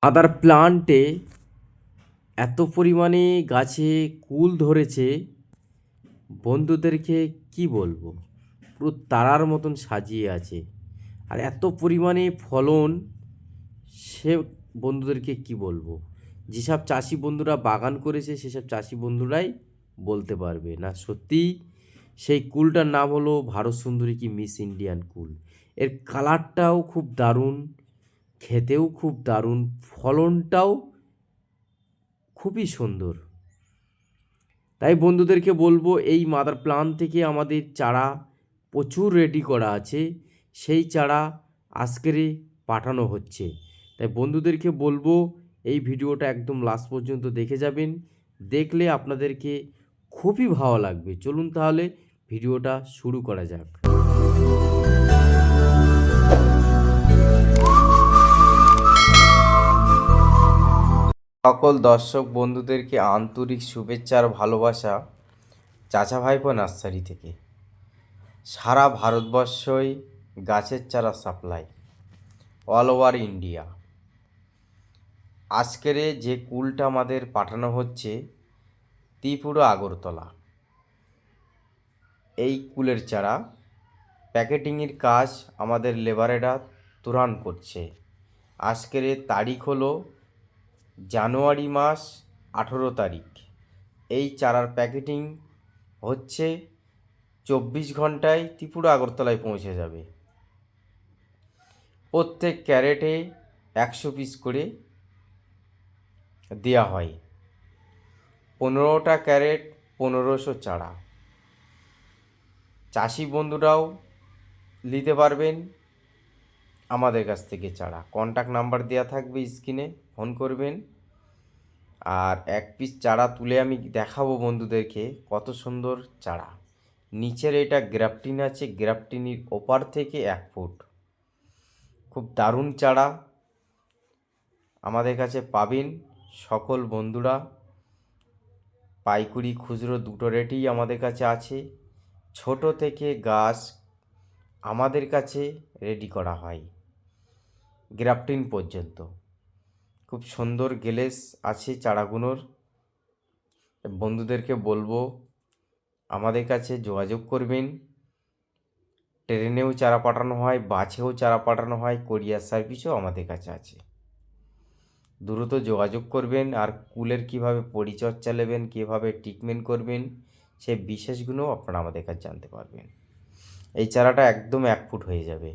আদার প্লান্টে এত পরিমাণে গাছে কুল ধরেছে, বন্ধুদেরকে কি বলবো, পুরো তারার মতন সাজিয়ে আছে। আর এত পরিমাণে ফলন, সে বন্ধুদেরকে কি বলবো। যেসব চাষি বন্ধুরা বাগান করেছে সেসব চাষি বন্ধুরাই বলতে পারবে। না সত্যি সেই কুলটার নাম হলো ভারত সুন্দরী কি মিস ইন্ডিয়ান কুল। এর কালারটাও খুব দারুণ, খেতেও খুব দারুণ, ফলনটাও খুবই সুন্দর। তাই বন্ধুদেরকে বলবো, এই মাদার প্লান থেকে আমাদের চারা প্রচুর রেডি করা আছে, সেই চারা আজকেরই পাঠানো হচ্ছে। তাই বন্ধুদেরকে বলবো এই ভিডিওটা একদম লাস্ট পর্যন্ত দেখে যাবেন, দেখলে আপনাদেরকে খুবই ভালো লাগবে। চলুন তাহলে ভিডিওটা শুরু করা যাক। সকল দর্শক বন্ধুদেরকে আন্তরিক শুভেচ্ছা আর ভালোবাসা চাচা ভাইপো নার্সারি থেকে। সারা ভারতবর্ষই গাছের চারা সাপ্লাই, অল ওভার ইন্ডিয়া। আজকের যে কুলটা আমাদের পাঠানো হচ্ছে ত্রিপুরা আগরতলা, এই কুলের চারা প্যাকেটিংয়ের কাজ আমাদের লেবারেরা তুরান করছে। আজকের তারিখ হলো জানুয়ারি মাস 18 তারিখ। এই চারার প্যাকেটিং হচ্ছে 24 ঘন্টায় ত্রিপুরা আগরতলায় পৌঁছে যাবে। প্রত্যেক ক্যারেটে 100 পিস করে দেওয়া হয়। 15টা ক্যারেট 1500 চারা। চাষি বন্ধুরাও নিতে পারবেন আমাদের কাছ থেকে চারা। কন্ট্যাক্ট নাম্বার দেওয়া থাকবে স্ক্রিনে, ফোন করবেন। আর এক পিস চারা তুলে আমি দেখাবো বন্ধুদেরকে কত সুন্দর চারা। নিচের এটা গ্রাফটিন আছে, গ্রাফটিনের ওপার থেকে 1 ফুট। খুব দারুণ চারা আমাদের কাছে পাবেন সকল বন্ধুরা। পাইকারি খুচরো দুটো রেটেই আমাদের কাছে আছে। ছোট থেকে গাছ আমাদের কাছে রেডি করা হয় গ্রাফটিন পর্যন্ত। খুব সুন্দর গ্লেজ আছে চারাগুলোর। বন্ধুদেরকে বলবো আমাদের কাছে যোগাযোগ করবেন। ট্রেনেও চারা পাঠানো হয়, বাসেও চারা পাঠানো হয়, কোরিয়ার সার্ভিসও আমাদের কাছে আছে। দ্রুত যোগাযোগ করবেন। আর কুলের কীভাবে পরিচর্যা নেবেন, কীভাবে ট্রিটমেন্ট করবেন, সে বিশেষগুলো আপনারা আমাদের কাছে জানতে পারবেন। এই চারাটা একদম 1 ফুট হয়ে যাবে।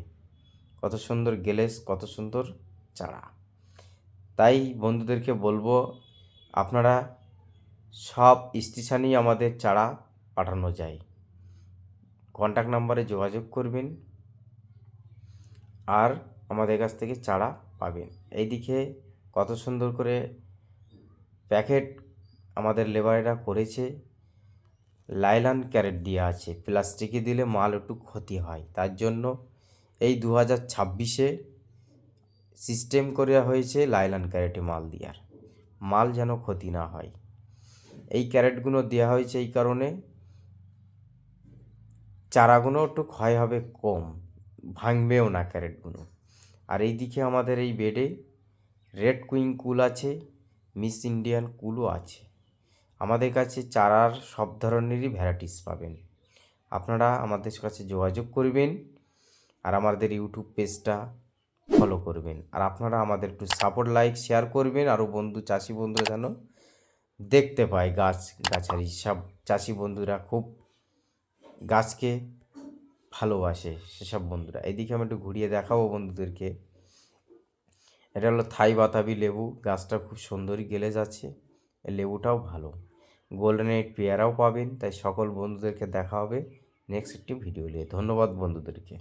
কত সুন্দর গ্লেজ, কত সুন্দর চারা। তাই বন্ধুদেরকে বলবো আপনারা সব স্টেশনেই আমাদের চারা পাঠানো যায়। কন্ট্যাক্ট নাম্বারে যোগাযোগ করবেন আর আমাদের কাছ থেকে চারা পাবেন। এইদিকে কত সুন্দর করে প্যাকেট আমাদের লেবারেরা করেছে। লাইলন ক্যারেট দেওয়া আছে, প্লাস্টিকে দিলে মাল একটু ক্ষতি হয়, তার জন্য এই 2026-এ সিস্টেম করা হয়েছে লাইলন ক্যারেটে মাল দেওয়ার, মাল যেন ক্ষতি না হয়। এই ক্যারেটগুলো দেওয়া হয়েছে এই কারণে চারাগুলো একটু ক্ষয় হবে কম, ভাঙবেও না ক্যারেটগুলো। আর এই দিকে আমাদের এই বেডে রেড কুইন কুল আছে, মিস ইন্ডিয়ান কুলও আছে। আমাদের কাছে চারার সব ধরনেরই ভ্যারাইটিস পাবেন। আপনারা আমাদের কাছে যোগাযোগ করবেন আর আমাদের ইউটিউব পেজটা ফলো করবেন। আর আপনারা আমাদের একটু সাপোর্ট, লাইক, শেয়ার করবেন। আরও বন্ধু চাষি বন্ধুরা যেন দেখতে পায় গাছারি। সব চাষি বন্ধুরা খুব গাছকে ভালোবাসে, সেসব বন্ধুরা। এদিকে আমি একটু ঘুরিয়ে দেখাবো বন্ধুদেরকে। এটা হলো থাই বাতাবি লেবু। গাছটা খুব সুন্দরই গ্লেজ আছে, লেবুটাও ভালো। গোল্ডেন এইট পেয়ারাও পাবেন। তাই সকল বন্ধুদেরকে দেখা হবে নেক্সট একটি ভিডিও নিয়ে। ধন্যবাদ বন্ধুদেরকে।